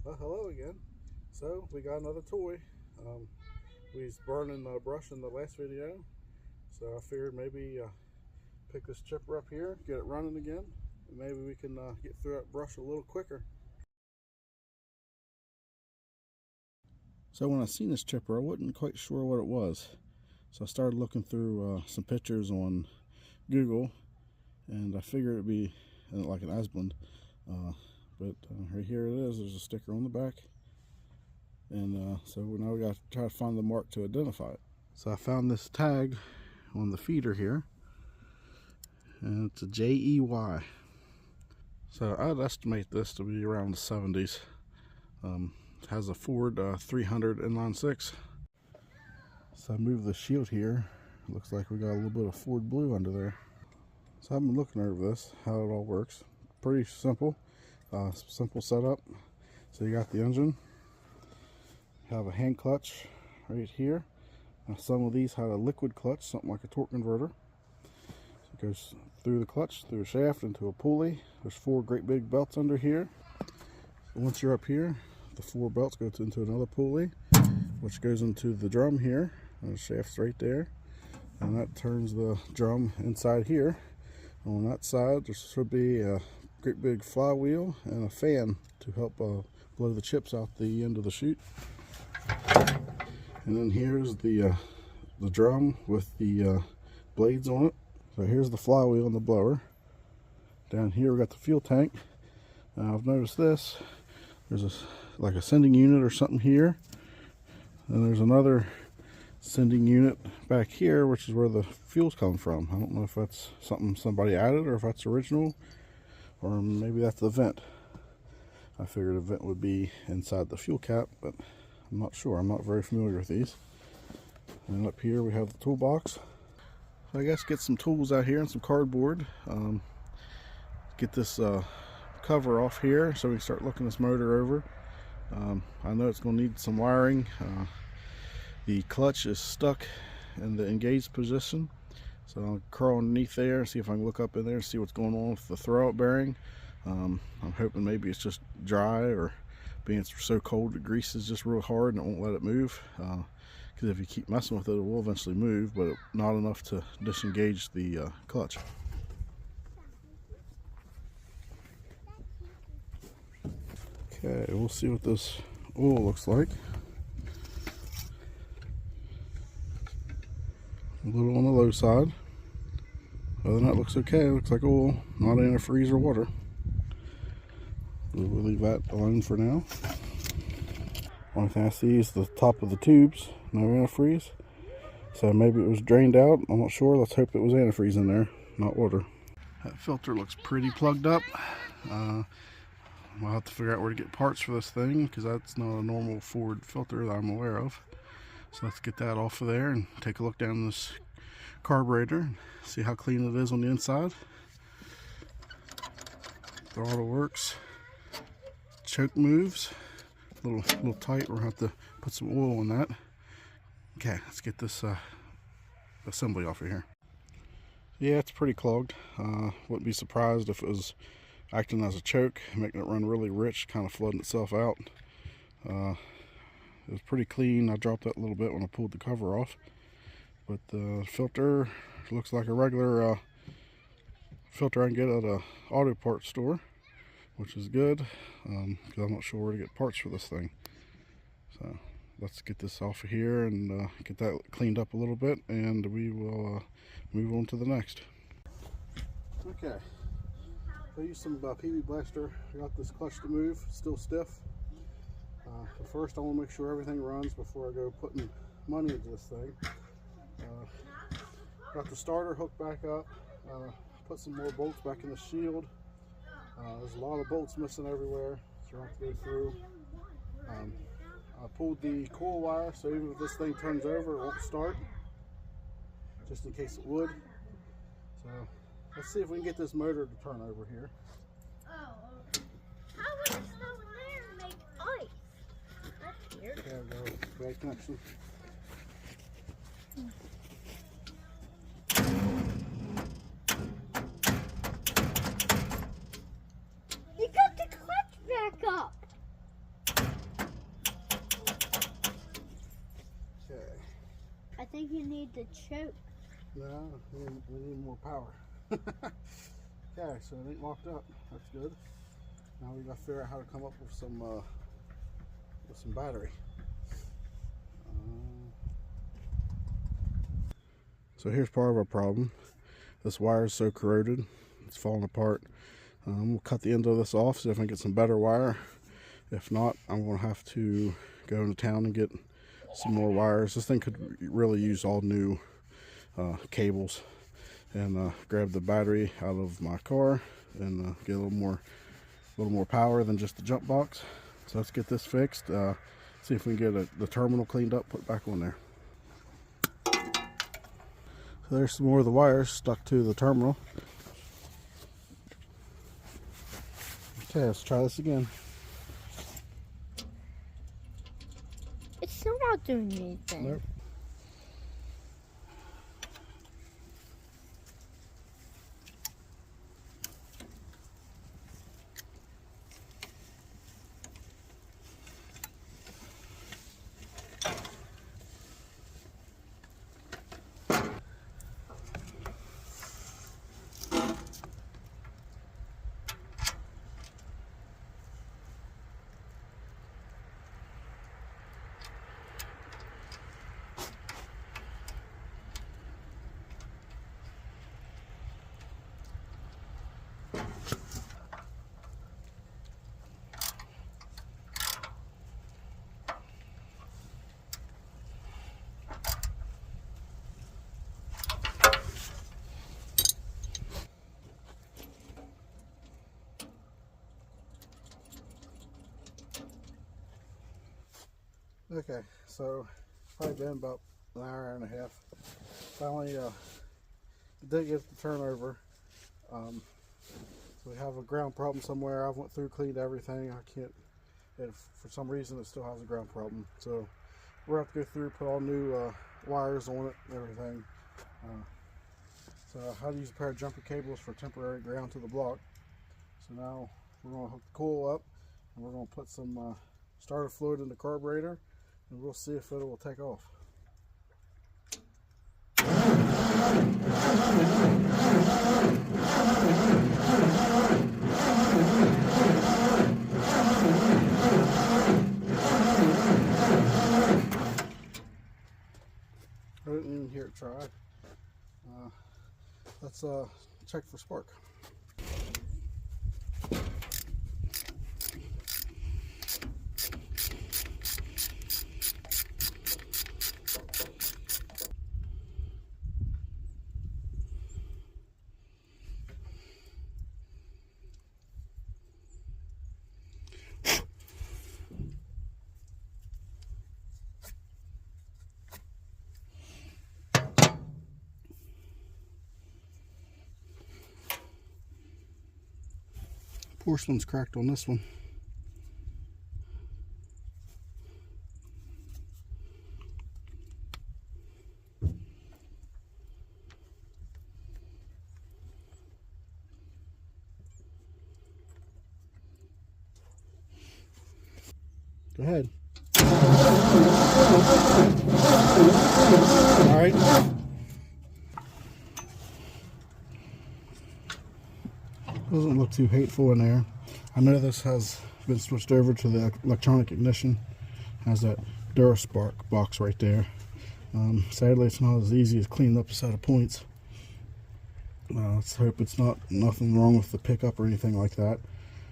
Well, hello again. So we got another toy. We was burning brush in the last video, so I figured maybe pick this chipper up here, get it running again, and maybe we can get through that brush a little quicker. So when I seen this chipper, I wasn't quite sure what it was. So I started looking through some pictures on Google, and I figured it'd be like an Asplundh. But right here it is. There's a sticker on the back, and so now we got to try to find the mark to identify it. So I found this tag on the feeder here, and it's a JEY. So I'd estimate this to be around the 70s. It has a Ford 300 inline 6. So I moved the shield here. It looks like we got a little bit of Ford blue under there. So I've been looking over this, how it all works. Pretty simple. Simple setup. So you got the engine, you have a hand clutch right here. Now some of these had a liquid clutch, something like a torque converter. So it goes through the clutch, through a shaft, into a pulley. There's 4 great big belts under here. So once you're up here, the 4 belts go into another pulley, which goes into the drum here. And the shaft's right there, and that turns the drum inside here. On that side there should be a great big flywheel and a fan to help blow the chips out the end of the chute. And then here's the drum with the blades on it. So here's the flywheel and the blower. Down here we got the fuel tank. Now I've noticed this. There's like a sending unit or something here, and there's another sending unit back here, which is where the fuel's coming from. I don't know if that's something somebody added or if that's original, or maybe that's the vent. I figured a vent would be inside the fuel cap, but I'm not sure. I'm not very familiar with these. And up here we have the toolbox. So I guess get some tools out here and some cardboard. Get this cover off here so we can start looking this motor over. I know it's going to need some wiring. The clutch is stuck in the engaged position, so I'll crawl underneath there and see if I can look up in there and see what's going on with the throwout bearing. I'm hoping maybe it's just dry, or being it's so cold the grease is just real hard and it won't let it move, because if you keep messing with it, it will eventually move, but not enough to disengage the clutch. Okay, we'll see what this oil looks like. A little on the low side. Other than that, looks okay. It looks like oil, not antifreeze or water. We'll leave that alone for now. Only thing I see is the top of the tubes, no antifreeze. So maybe it was drained out. I'm not sure. Let's hope it was antifreeze in there, not water. That filter looks pretty plugged up. I'll have to figure out where to get parts for this thing, because that's not a normal Ford filter that I'm aware of. So let's get that off of there and take a look down this carburetor and see how clean it is on the inside. Throttle works. Choke moves. A little tight. We're going to have to put some oil on that. Okay, let's get this assembly off of here. Yeah, it's pretty clogged. Wouldn't be surprised if it was acting as a choke, making it run really rich, kind of flooding itself out. It was pretty clean. I dropped that a little bit when I pulled the cover off, but the filter looks like a regular filter I can get at a auto parts store, which is good, because I'm not sure where to get parts for this thing. So let's get this off of here and get that cleaned up a little bit, and we will move on to the next. Okay, I used some PB Blaster. I got this clutch to move, still stiff. But first I want to make sure everything runs before I go putting money into this thing. Got the starter hooked back up, put some more bolts back in the shield. There's a lot of bolts missing everywhere, so I have to go through. I pulled the coil wire, so even if this thing turns over, it won't start, just in case it would. So let's see if we can get this motor to turn over here. There we go, bad connection. You got the clutch back up. think you need the choke. No, we need more power. Okay, so it ain't locked up. That's good. Now we gotta figure out how to come up with some battery. So here's part of our problem. This wire is so corroded, it's falling apart. We'll cut the end of this off, see if I can get some better wire. If not, I'm gonna have to go into town and get some more wires. This thing could really use all new cables, and grab the battery out of my car and get a little more power than just the jump box. So let's get this fixed. See if we can get the terminal cleaned up, put back on there. So there's some more of the wires stuck to the terminal. Okay, let's try this again. It's still not doing anything. Nope. Okay, so it's probably been about an hour and a half. Finally did get the turnover. So we have a ground problem somewhere. I went through, cleaned everything. I can't, if for some reason it still has a ground problem. So we're going to have to go through, put all new wires on it and everything. So how to use a pair of jumper cables for temporary ground to the block. So now we're going to hook the coil up, and we're going to put some starter fluid in the carburetor, and we'll see if it will take off. I didn't even hear it try. Let's check for spark. Porcelain's cracked on this one. Go ahead. All right. Doesn't look too hateful in there. I know this has been switched over to the electronic ignition. Has that DuraSpark box right there. Sadly, it's not as easy as cleaning up a set of points. Let's hope it's nothing wrong with the pickup or anything like that.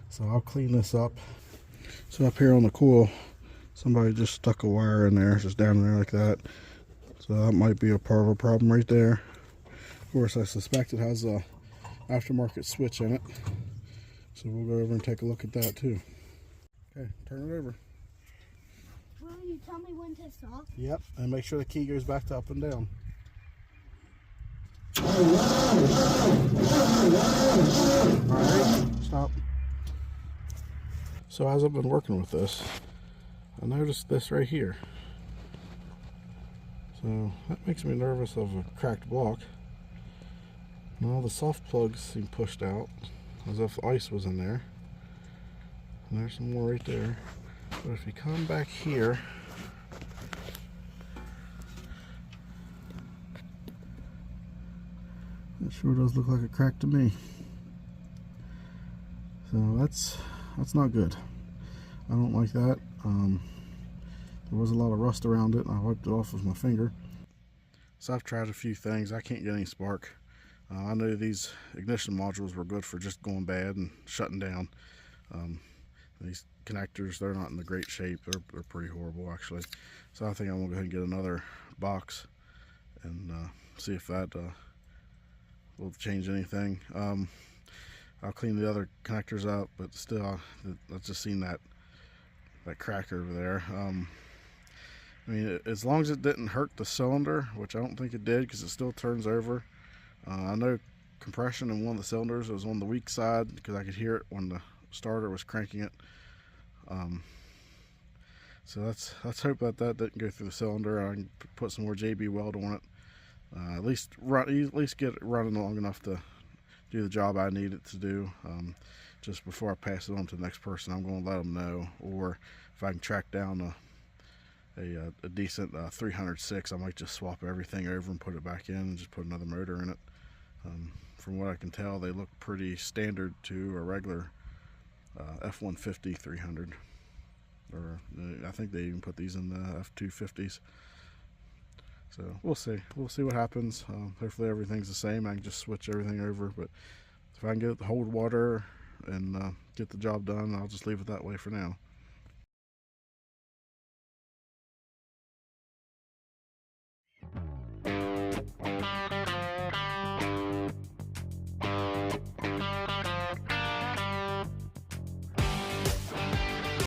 So I'll clean this up. So up here on the coil, somebody just stuck a wire in there, just down there like that. So that might be a part of a problem right there. Of course, I suspect it has a aftermarket switch in it, so we'll go over and take a look at that too. Okay, turn it over. Will you tell me when to stop? Yep, and make sure the key goes back to up and down. Alright, stop. So as I've been working with this, I noticed this right here. So that makes me nervous of a cracked block. Now the soft plugs seem pushed out, as if ice was in there. And there's some more right there. But if you come back here, It sure does look like a crack to me. So that's not good. I don't like that. There was a lot of rust around it, and I wiped it off with my finger. So I've tried a few things. I can't get any spark. I know these ignition modules were good for just going bad and shutting down. These connectors, they're not in the great shape. They're pretty horrible, actually. So I think I'm gonna go ahead and get another box and see if that will change anything. I'll clean the other connectors up, but still, I've just seen that crack over there. I mean, as long as it didn't hurt the cylinder, which I don't think it did, because it still turns over. I know compression in one of the cylinders was on the weak side, because I could hear it when the starter was cranking it. So let's hope that didn't go through the cylinder. I can put some more JB weld on it. At least get it running long enough to do the job I need it to do. Just before I pass it on to the next person, I'm going to let them know. Or if I can track down a decent 306, I might just swap everything over and put it back in and just put another motor in it. From what I can tell, they look pretty standard to a regular F-150 300. Or I think they even put these in the F-250s. So we'll see what happens. Hopefully everything's the same. I can just switch everything over, but if I can get it to hold water and get the job done, I'll just leave it that way for now.